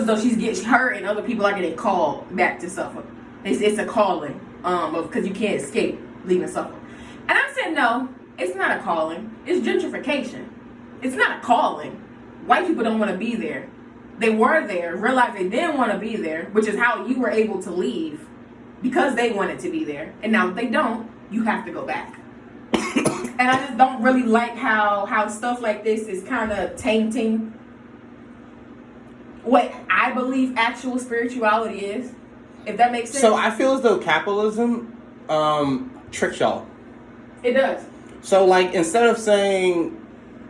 though her and other people are getting called back to Suffolk. It's a calling, because you can't escape leaving Suffolk. And I said, no, it's not a calling. It's gentrification. It's not a calling. White people don't want to be there. They were there, realized they didn't want to be there, which is how you were able to leave, because they wanted to be there. And now if they don't, you have to go back. And I just don't really like how stuff like this is kind of tainting what I believe actual spirituality is. If that makes sense. So I feel as though capitalism tricks y'all. It does. So like, instead of saying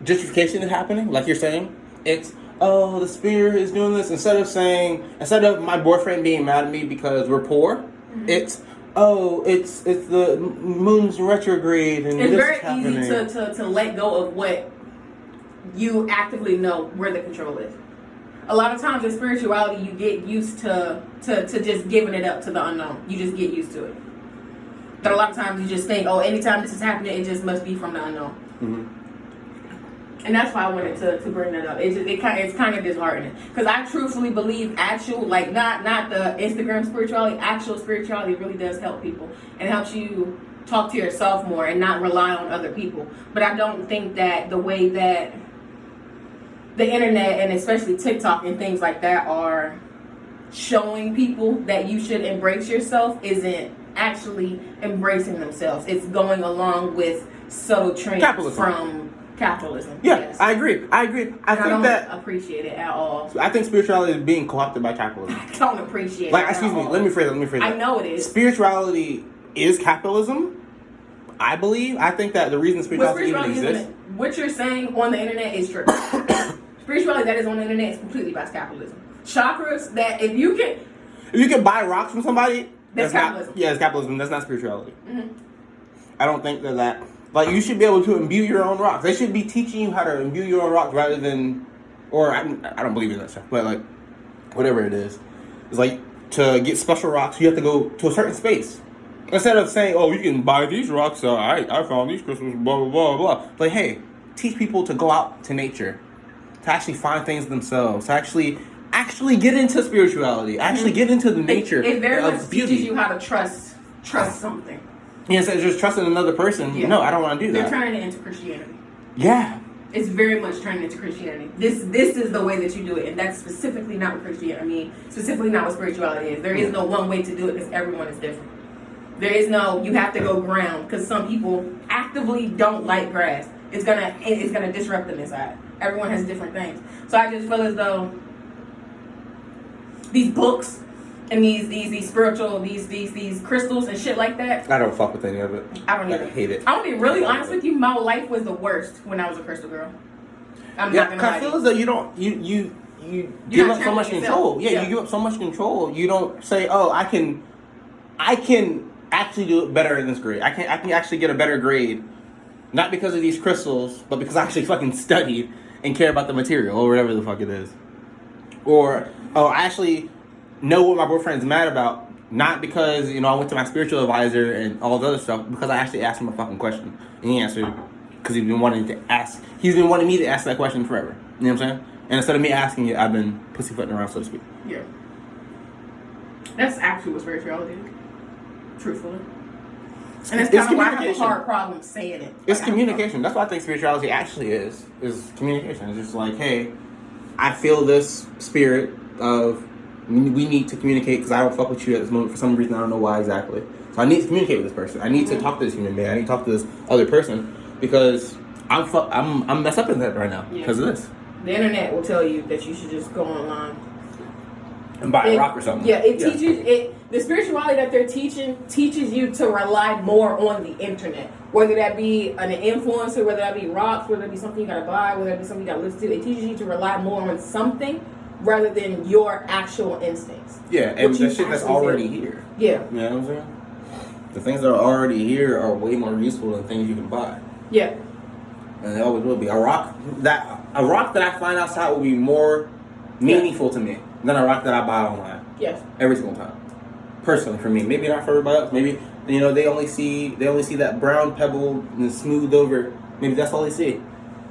gentrification is happening, like you're saying, it's, oh, the spirit is doing this. Instead of my boyfriend being mad at me because we're poor, mm-hmm. it's the moon's retrograde and it's this very is happening. Easy to let go of what you actively know where the control is. A lot of times in spirituality, you get used to just giving it up to the unknown. You just get used to it. But a lot of times you just think, oh, anytime this is happening, it just must be from the unknown. Mm-hmm. And that's why I wanted to bring that up. It's kind of disheartening, because I truthfully believe actual, like not the Instagram spirituality, actual spirituality really does help people and helps you talk to yourself more and not rely on other people. But I don't think that the way that the internet and especially TikTok and things like that are showing people that you should embrace yourself isn't actually embracing themselves. It's going along with subtle trends from capitalism. Yeah, yes. I agree. I don't appreciate it at all. I think spirituality is being co-opted by capitalism. I don't appreciate it. Excuse me. Let me phrase it. I know it is. Spirituality is capitalism. I believe. I think that the reason spirituality even exists. What you're saying on the internet is true. Spirituality that is on the internet is completely by capitalism. Chakras that if you can buy rocks from somebody, that's capitalism. It's capitalism. That's not spirituality. Mm-hmm. I don't think that like, you should be able to imbue your own rocks. They should be teaching you how to imbue your own rocks rather than, or I don't believe in that stuff, but like whatever it is, it's like to get special rocks you have to go to a certain space. Instead of saying, oh, you can buy these rocks, I found these crystals, blah, blah, blah, blah. Like, hey, teach people to go out to nature, to actually find things themselves, to actually get into spirituality, actually get into the nature of beauty. It very much teaches you how to trust something. Yeah, instead of just trusting another person, no, I don't want to do that. They're turning it into Christianity. Yeah. It's very much turning into Christianity. This is the way that you do it, and that's specifically not what Christianity, specifically not what spirituality is. There is no one way to do it because everyone is different. There is no, you have to go ground, because some people actively don't like grass. It's gonna disrupt them inside. Everyone has different things. So I just feel as though these books and these spiritual these crystals and shit like that. I don't fuck with any of it. I don't either. I hate it. I'm gonna be really honest with you. My life was the worst when I was a crystal girl. I'm not gonna lie. I feel as though you give up so much control. Yeah, you give up so much control. You don't say, oh, I can actually do it better in this grade. I can actually get a better grade, not because of these crystals, but because I actually fucking studied and care about the material or whatever the fuck it is. Or, oh, I actually know what my boyfriend's mad about, not because, I went to my spiritual advisor and all the other stuff, because I actually asked him a fucking question. And he answered, because he's been wanting me to ask that question forever. You know what I'm saying? And instead of me asking it, I've been pussyfooting around, so to speak. Yeah. That's actually what spirituality is. Truthfully. And it's kind of why I have a hard problem saying it. It's communication. That's what I think spirituality actually is communication. It's just like, hey, I feel this spirit of we need to communicate because I don't fuck with you at this moment for some reason. I don't know why exactly. So I need to communicate with this person. I need to talk to this human being. I need to talk to this other person because I'm messed up in that right now because of this. The internet will tell you that you should just go online and buy a rock or something. Yeah, it teaches it. The spirituality that they're teaching teaches you to rely more on the internet. Whether that be an influencer, whether that be rocks, whether that be something you gotta buy, whether that be something you gotta listen to. It teaches you to rely more on something rather than your actual instincts. Yeah, and the shit that's already here. Yeah. You know what I'm saying? The things that are already here are way more useful than things you can buy. Yeah. And they always will be. A rock that I find outside will be more meaningful to me than a rock that I buy online. Yes. Every single time. Personally, for me. Maybe not for everybody else. Maybe they only see that brown pebble and smoothed over. Maybe that's all they see.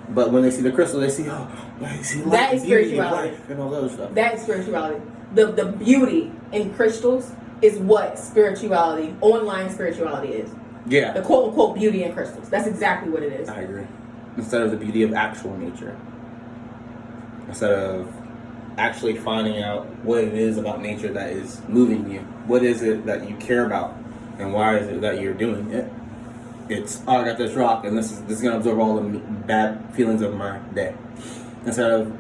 But when they see the crystal, they see, oh, they see light, that is beauty, and spirituality. life, and all those stuff. That is spirituality. The beauty in crystals is what spirituality, online spirituality is. Yeah. The quote unquote beauty in crystals. That's exactly what it is. I agree. Instead of the beauty of actual nature. Instead of actually finding out what it is about nature that is moving you. What is it that you care about? And why is it that you're doing it? It's, oh, I got this rock and this is going to absorb all the bad feelings of my day. Instead of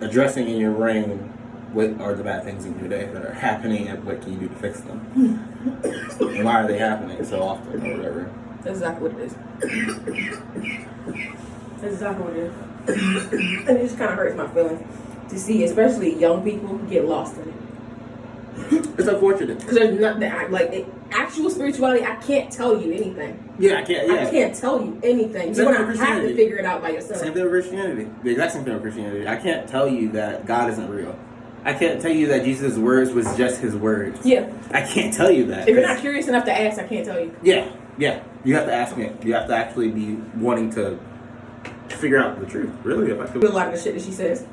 addressing in your brain what are the bad things in your day that are happening and what can you do to fix them? And why are they happening so often or whatever? That's exactly what it is. That's exactly what it is. And it just kind of hurts my feelings to see, especially young people, get lost in it. It's unfortunate. Because there's nothing, actual spirituality, I can't tell you anything. Yeah, I can't. Yeah. I can't tell you anything. Same You're with going to have to figure it out by yourself. Same thing with Christianity. The exact same thing with Christianity. I can't tell you that God isn't real. I can't tell you that Jesus' words was just his words. Yeah. I can't tell you that. If you're not curious enough to ask, I can't tell you. Yeah. You have to ask me. You have to actually be wanting to figure out the truth. Really, With a lot of the shit that she says.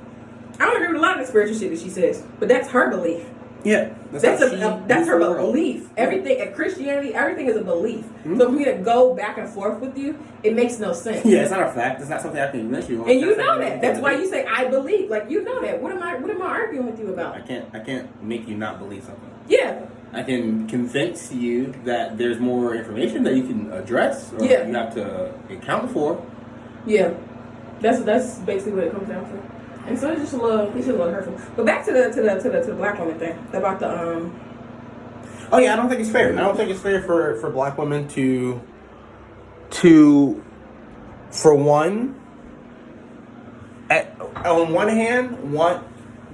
I don't agree with a lot of the spiritual shit that she says, but that's her belief. Yeah. That's her belief. Everything at Christianity, everything is a belief. Mm-hmm. So for me to go back and forth with you, it makes no sense. Yeah, it's not a fact. It's not something I can convince you on. And you know that. That's why you say I believe. Like, you know that. What am I arguing with you about? I can't make you not believe something. Yeah. I can convince you that there's more information that you can address or you have to account for. Yeah. That's basically what it comes down to. And so it's just a little hurtful. But back to the black woman thing about the Oh yeah, I don't think it's fair. I don't think it's fair for black women to for one on one hand want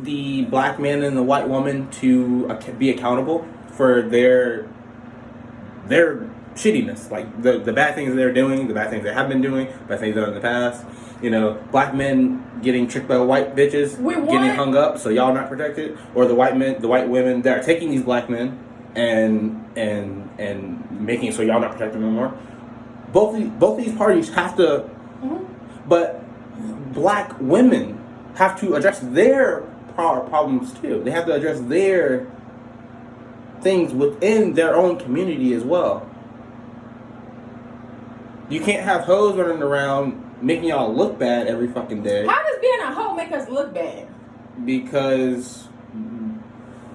the black man and the white woman to be accountable for their shittiness, like the bad things they're doing, the bad things they have been doing, bad things done in the past. You know, black men getting tricked by white bitches, getting hung up, so y'all not protected, or the white women that are taking these black men and making it so y'all not protected no more. Both these parties have to, but black women have to address their problems too. They have to address their things within their own community as well. You can't have hoes running around making y'all look bad every fucking day. How does being a hoe make us look bad? Because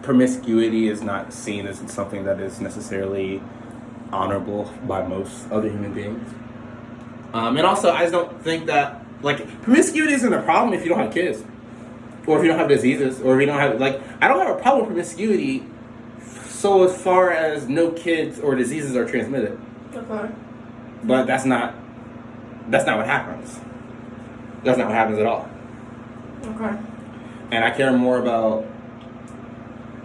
promiscuity is not seen as something that is necessarily honorable by most other human beings. And also, I just don't think that, like, promiscuity isn't a problem if you don't have kids. Or if you don't have diseases. Or if you don't have, like, I don't have a problem with promiscuity so as far as no kids or diseases are transmitted. Okay. But that's not what happens. That's not what happens at all. Okay. And I care more about...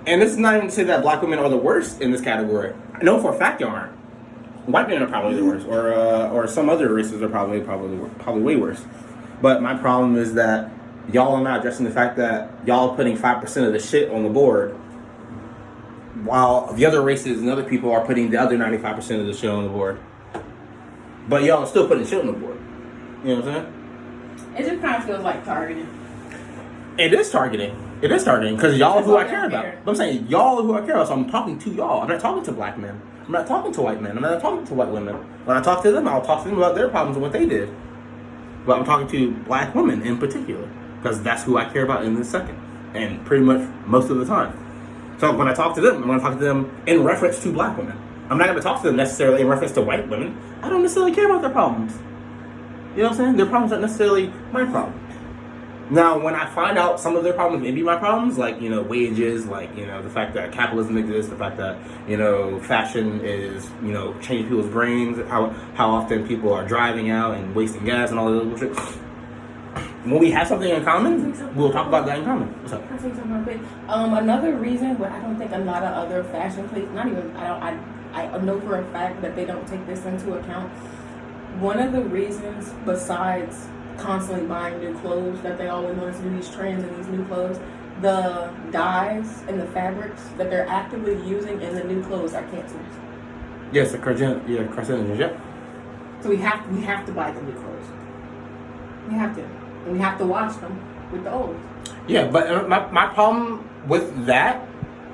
And this is not even to say that black women are the worst in this category. I know for a fact y'all aren't. White men are probably the worst. Or some other races are probably way worse. But my problem is that y'all are not addressing the fact that y'all are putting 5% of the shit on the board, while the other races and other people are putting the other 95% of the shit on the board. But y'all are still putting shit on the board. You know what I'm saying? It just kind of feels like targeting. It is targeting. Because y'all are who I care about. But I'm saying y'all are who I care about, so I'm talking to y'all. I'm not talking to black men. I'm not talking to white men. I'm not talking to white women. When I talk to them, I'll talk to them about their problems and what they did. But I'm talking to black women in particular, because that's who I care about in this second. And pretty much most of the time. So when I talk to them, I'm going to talk to them in reference to black women. I'm not going to talk to them necessarily in reference to white women. I don't necessarily care about their problems. You know what I'm saying? Their problems aren't necessarily my problem. Now, when I find out some of their problems may be my problems, like, you know, wages, like, you know, the fact that capitalism exists, the fact that, you know, fashion is, you know, changing people's brains, how often people are driving out and wasting gas and all that bullshit. When we have something in common, we'll talk about that in common. What's up? Can I say something real quick? Another reason, but I don't think a lot of other fashion places, I know for a fact that they don't take this into account. One of the reasons, besides constantly buying new clothes, that they always want to do these trends and these new clothes, the dyes and the fabrics that they're actively using in the new clothes are cancerous. Yes, the carcinogens, yeah. So we have to buy the new clothes. We have to. And we have to wash them with the old. Yeah, but my problem with that,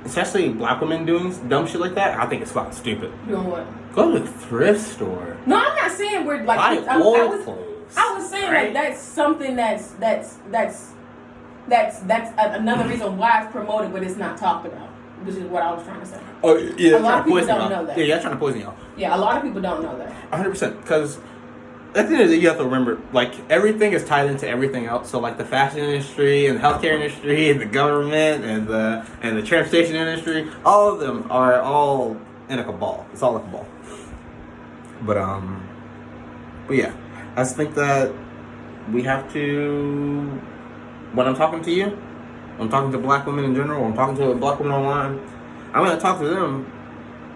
especially black women doing dumb shit like that, I think it's fucking stupid. Doing what? Go to the thrift store. No, I'm not saying we're like. Buy old clothes. I was saying right? like that's something that's another reason why it's promoted, but it's not talked about. Which is what I was trying to say. Oh yeah, a lot of people don't know that. Yeah, you're trying to poison y'all. Yeah, a lot of people don't know that. 100%, because at the end of the day, you have to remember, like, everything is tied into everything else. So, like, the fashion industry and the healthcare industry and the government and the transportation industry, all of them are all in a cabal. It's all a cabal. But yeah, I just think that we have to, when I'm talking to you, I'm talking to black women in general, I'm talking to a black woman online, I'm going to talk to them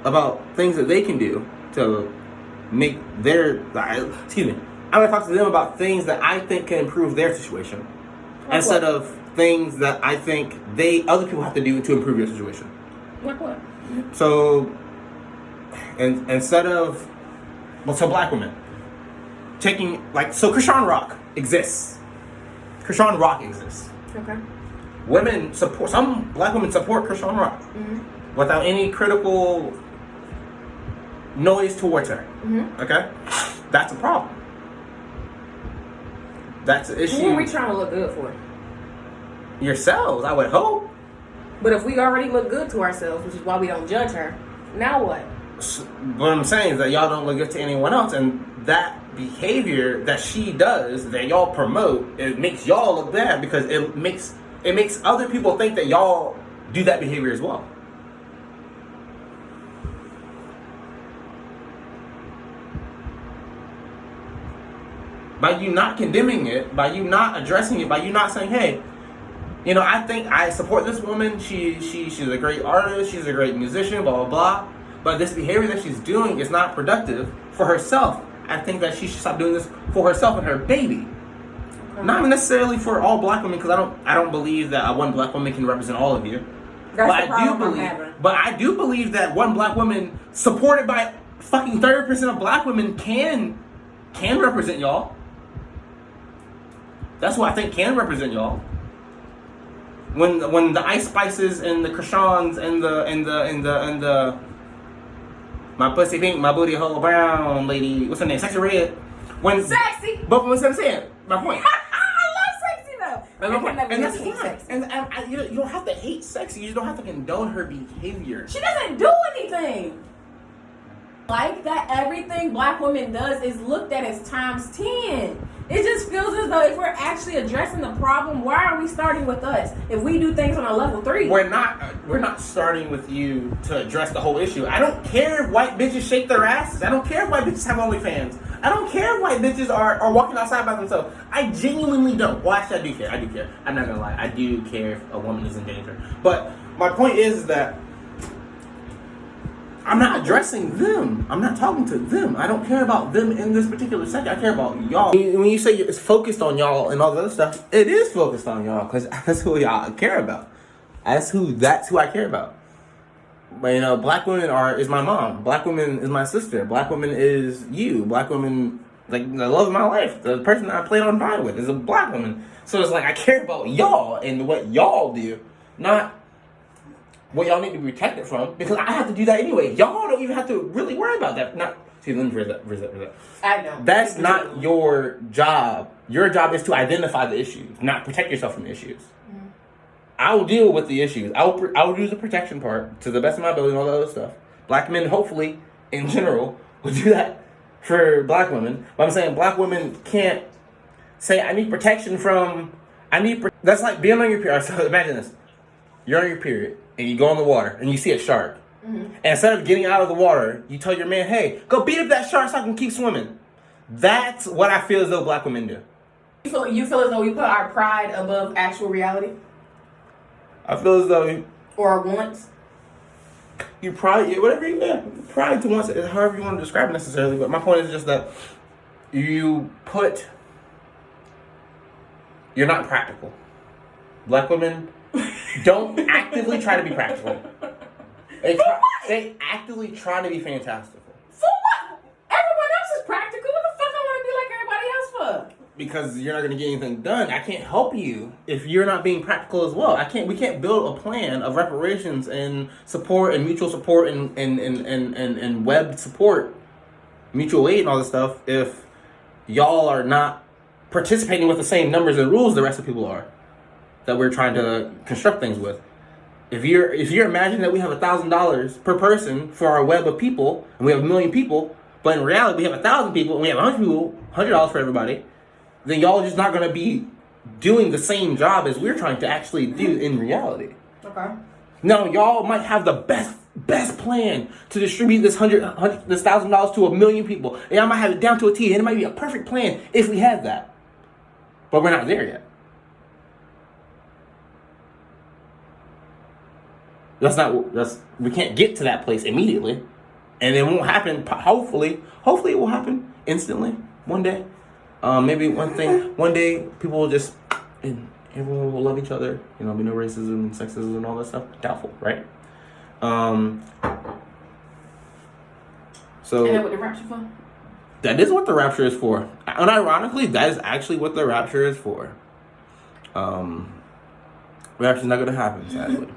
about things that they can do to make their, I'm going to talk to them about things that I think can improve their situation. Like instead what? of things that I think other people have to do to improve your situation. Like what? So, and instead of, so black women, so Krishan Rock exists. Krishan Rock exists. Okay. Some black women support Krishan Rock without any critical noise towards her. Mm-hmm. Okay? That's a problem. That's an issue. Who are we trying to look good for? Yourselves, I would hope. But if we already look good to ourselves, which is why we don't judge her, now what? What I'm saying is that y'all don't look good to anyone else, and that behavior that she does, that y'all promote, it makes y'all look bad because it makes other people think that y'all do that behavior as well. By you not condemning it, by you not addressing it, by you not saying, hey, I think I support this woman, she's a great artist, she's a great musician, blah, blah, blah, but this behavior that she's doing is not productive for herself. I think that she should stop doing this for herself and her baby. Not necessarily for all black women, because I don't believe that one black woman can represent all of you. That's But I do believe that one black woman supported by fucking 30% of black women can represent y'all. That's what I think can represent y'all. When the Ice Spices and the Krishans and the my pussy pink, my booty hole brown lady, what's her name? Sexy Red. Sexy. But what's I'm saying? My point. I love sexy though. And that's fine. Sexy. And you don't have to hate sexy. You don't have to condone her behavior. She doesn't do anything. Like that, everything black women does is looked at as times 10. It just feels as though if we're actually addressing the problem, why are we starting with us? If we do things on a level 3. We're not starting with you to address the whole issue. I don't care if white bitches shake their asses. I don't care if white bitches have OnlyFans. I don't care if white bitches are walking outside by themselves. I genuinely don't. Well, actually, I do care. I'm not gonna lie. I do care if a woman is in danger. But my point is that I'm not addressing them. I'm not talking to them. I don't care about them in this particular second. I care about y'all. When you say it's focused on y'all and all the other stuff, it is focused on y'all because that's who y'all care about. That's who I care about. But black women is my mom. Black women is my sister. Black women is you. Black women, like the love of my life. The person I played on Vine with is a black woman. So it's like I care about y'all and what y'all do, not what y'all need to be protected from, because I have to do that anyway. Y'all don't even have to really worry about that. Let me phrase that. I know. That's not your job. Your job is to identify the issues, not protect yourself from the issues. Mm-hmm. I will deal with the issues. I will do the protection part to the best of my ability and all that other stuff. Black men, hopefully, in general, will do that for black women. But I'm saying black women can't say, I need protection from, that's like being on your period. So imagine this. You're on your period. And you go in the water, and you see a shark. Mm-hmm. And instead of getting out of the water, you tell your man, hey, go beat up that shark so I can keep swimming. That's what I feel as though black women do. You feel as though we put our pride above actual reality? I feel as though or wants? You pride, whatever you want. Pride to wants, however you want to describe it necessarily. But my point is just that you're not practical. Black women don't actively try to be practical. They actively try to be fantastical. For what? Everyone else is practical. What the fuck I want to be like everybody else for? because you're not going to get anything done. I can't help you if you're not being practical as well. We can't build a plan of reparations and support and mutual support and web support, mutual aid and all this stuff if y'all are not participating with the same numbers and rules the rest of people are that we're trying to construct things with. If you're imagining that we have $1,000 per person for our web of people and we have 1 million people, but in reality we have 1,000 people and we have 100 people, $100 for everybody, then y'all are just not going to be doing the same job as we're trying to actually do in reality. Okay. Now, y'all might have the best plan to distribute this $1,000 to 1 million people. And y'all might have it down to a T. And it might be a perfect plan if we had that. But we're not there yet. We can't get to that place immediately. And it won't happen, hopefully it will happen instantly one day. Maybe one day people will just, and everyone will love each other, be no racism, sexism, and all that stuff. Doubtful, right? So. And that what the rapture for? That is what the rapture is for. Unironically, that is actually what the rapture is for. Rapture's not going to happen, sadly.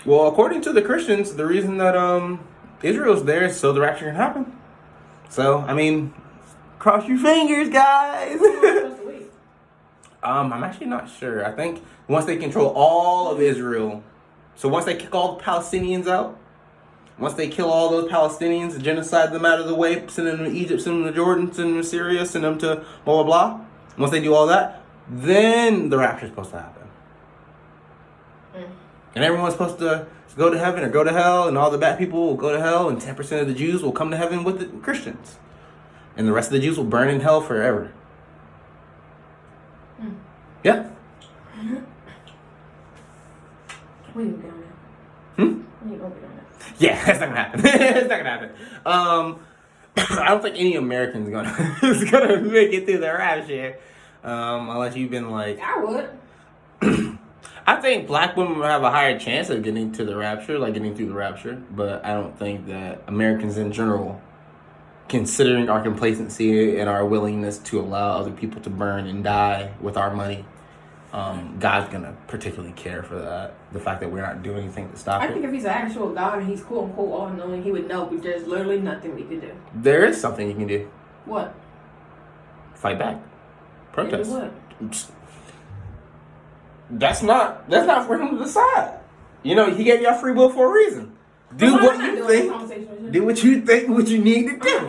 Well, according to the Christians, the reason that Israel's there is so the rapture can happen. So, cross your fingers, guys. I'm actually not sure. I think once they control all of Israel, so once they kick all the Palestinians out, once they kill all those Palestinians, genocide them out of the way, send them to Egypt, send them to Jordan, send them to Syria, send them to blah, blah, blah. Once they do all that, then the rapture is supposed to happen. And everyone's supposed to go to heaven or go to hell, and all the bad people will go to hell, and 10% of the Jews will come to heaven with the Christians. And the rest of the Jews will burn in hell forever. Yeah. We ain't gonna get on that. We ain't gonna get on that. Yeah, that's not gonna happen. It's not gonna happen. I don't think any American's is gonna make it through the rapture. Unless you've been like. I would. I think black women will have a higher chance of getting to the rapture, like getting through the rapture. But I don't think that Americans in general, considering our complacency and our willingness to allow other people to burn and die with our money, God's gonna particularly care for that. The fact that we're not doing anything to stop it. I think if he's an actual God and he's quote unquote all knowing, he would know, but there's literally nothing we can do. There is something you can do. What? Fight back. Protest. What? That's not for him to decide. He gave y'all free will for a reason. Do what you think. Do what you think. What you need to do.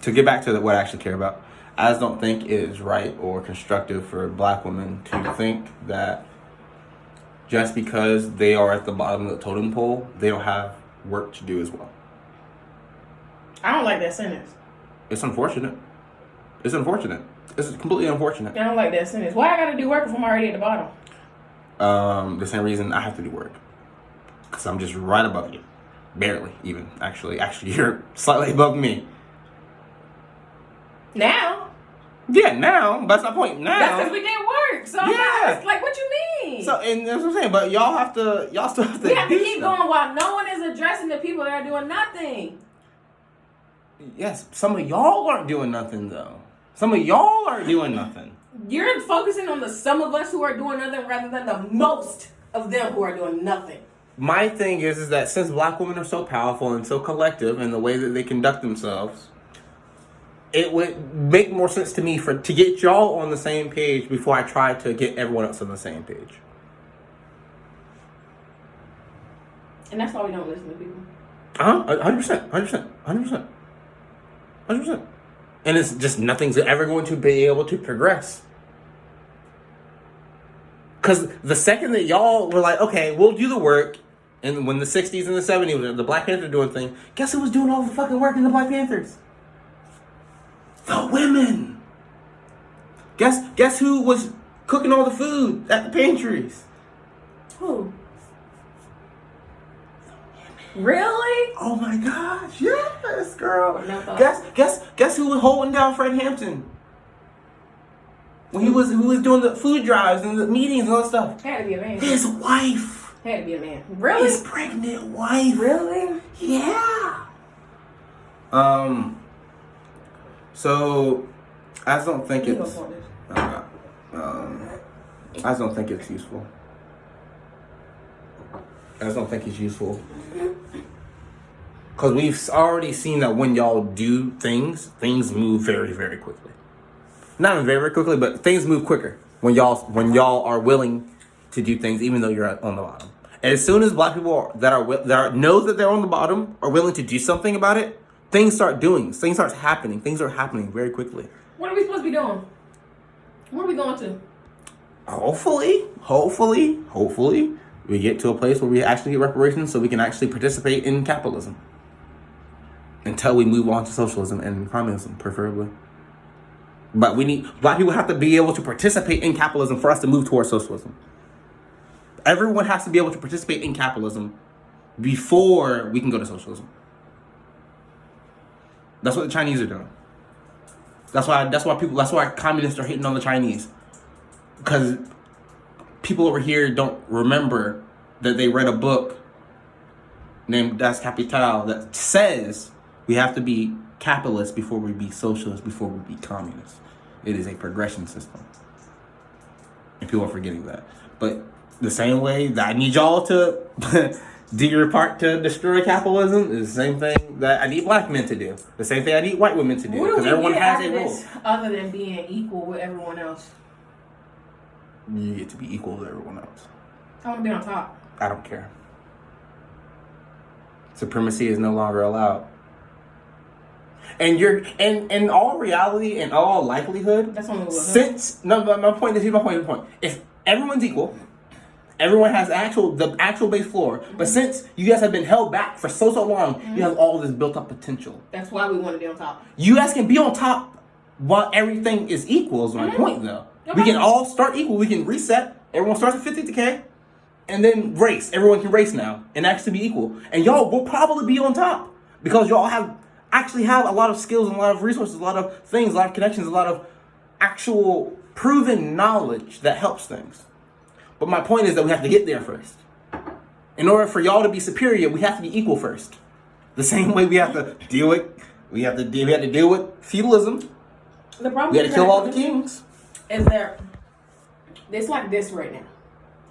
To get back to what I actually care about, I just don't think it is right or constructive for black women to think that just because they are at the bottom of the totem pole, they don't have work to do as well. I don't like that sentence. It's unfortunate. It's completely unfortunate. I don't like that sentence. Why I gotta do work if I'm already at the bottom? The same reason I have to do work. Because I'm just right above you. Barely, even. Actually, you're slightly above me. Now? Yeah, now. That's my point. Now. That's because we did work. So yeah. Like, what you mean? So, and that's what I'm saying. But y'all still have to. We have to keep going while no one is addressing the people that are doing nothing. Yes, some of y'all aren't doing nothing though. Some of y'all aren't doing nothing. You're focusing on the some of us who are doing nothing rather than the most of them who are doing nothing. My thing is that since black women are so powerful and so collective in the way that they conduct themselves, it would make more sense to me to get y'all on the same page before I try to get everyone else on the same page. And that's why we don't listen to people. 100%. And it's just nothing's ever going to be able to progress. Because the second that y'all were like, okay, we'll do the work, and when the 60s and the 70s, the Black Panther doing thing, guess who was doing all the fucking work in the Black Panthers? The women. Guess who was cooking all the food at the pantries? Who? Really? Oh my gosh, yes, girl. No, Guess who was holding down Fred Hampton? When who was doing the food drives and the meetings and all that stuff? Had to be a man. His wife. Had to be a man. Really? His pregnant wife. Really? Yeah. So I just don't think it's. I just don't think it's useful. I just don't think it's useful. Because we've already seen that when y'all do things move very, very quickly. Not very, very quickly, but things move quicker when y'all are willing to do things, even though you're on the bottom. And as soon as black people that know that they're on the bottom are willing to do something about it, things start happening. Things are happening very quickly. What are we supposed to be doing? Where are we going to? Hopefully, we get to a place where we actually get reparations so we can actually participate in capitalism. Until we move on to socialism and communism, preferably. But black people have to be able to participate in capitalism for us to move towards socialism. Everyone has to be able to participate in capitalism before we can go to socialism. That's what the Chinese are doing. That's why communists are hating on the Chinese. Because people over here don't remember that they read a book named Das Kapital that says we have to be capitalists before we be socialists, before we be communists. It is a progression system. And people are forgetting that. But the same way that I need y'all to do your part to destroy capitalism is the same thing that I need black men to do. The same thing I need white women to do. Because everyone has a role. Other than being equal with everyone else. You get to be equal with everyone else. I want to be on top. I don't care. Supremacy is no longer allowed. And in all reality, in all likelihood, that's only my point is, here's my point. If everyone's equal, everyone has the actual base floor. Mm-hmm. But since you guys have been held back for so long, mm-hmm. you have all this built up potential. That's why we want to be on top. You guys can be on top while everything is equal is my mm-hmm. point though. Okay. We can all start equal. We can reset. Everyone starts at 50K. And then race. Everyone can race now and actually be equal. And y'all will probably be on top. Because y'all actually have a lot of skills and a lot of resources, a lot of things, a lot of connections, a lot of actual proven knowledge that helps things. But my point is that we have to get there first. In order for y'all to be superior, we have to be equal first. The same way we have to deal with feudalism. The problem we had to kill all the kings. Is there it's like this right now.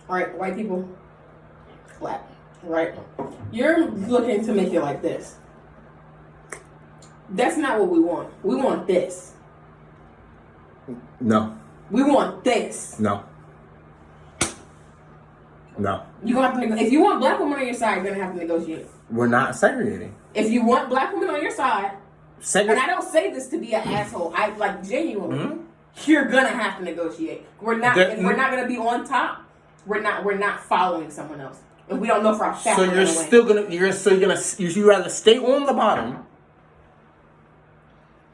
Right? White people, black, right? You're looking to make it like this. That's not what we want. We want this. No. We want this. No. You're gonna have to if you want black women on your side, you're gonna have to negotiate. We're not segregating. If you want black women on your side, and I don't say this to be an asshole. I like genuinely. Mm-hmm. You're gonna have to negotiate. If we're not gonna be on top, we're not following someone else. If we don't know for a fact. So you'd rather stay on the bottom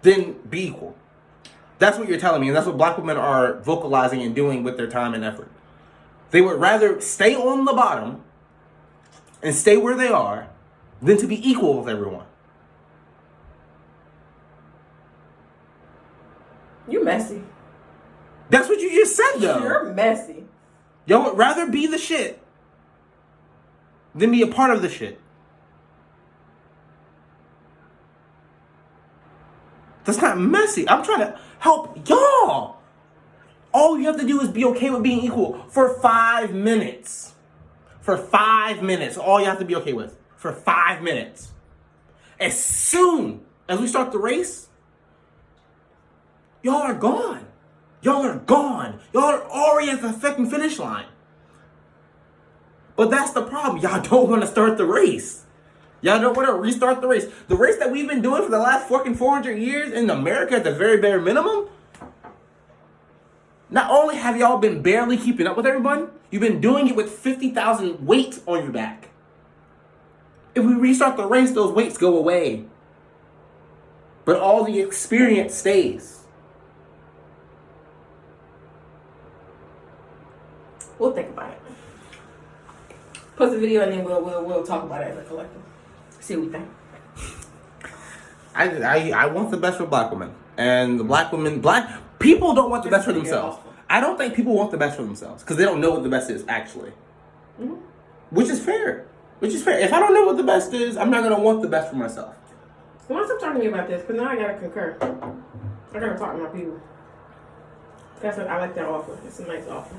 than be equal. That's what you're telling me, and that's what black women are vocalizing and doing with their time and effort. They would rather stay on the bottom and stay where they are than to be equal with everyone. You messy. That's what you just said, though. You're messy. Y'all would rather be the shit than be a part of the shit. That's not messy. I'm trying to help y'all. All you have to do is be okay with being equal for 5 minutes. For 5 minutes. All you have to be okay with. For 5 minutes. As soon as we start the race, y'all are gone. Y'all are gone. Y'all are already at the fucking finish line. But that's the problem. Y'all don't want to start the race. Y'all don't want to restart the race. The race that we've been doing for the last fucking 400 years in America at the very bare minimum. Not only have y'all been barely keeping up with everyone, you've been doing it with 50,000 weights on your back. If we restart the race, those weights go away. But all the experience stays. We'll think about it. Post the video and then we'll talk about it as a collective. See what we think. I want the best for black women. And the black people don't want the best for themselves. I don't think people want the best for themselves because they don't know what the best is actually. Mm-hmm. Which is fair. If I don't know what the best is, I'm not going to want the best for myself. Why don't you stop talking to me about this? Because now I got to concur. I gotta talk to my people. I like that offer. It's a nice offer.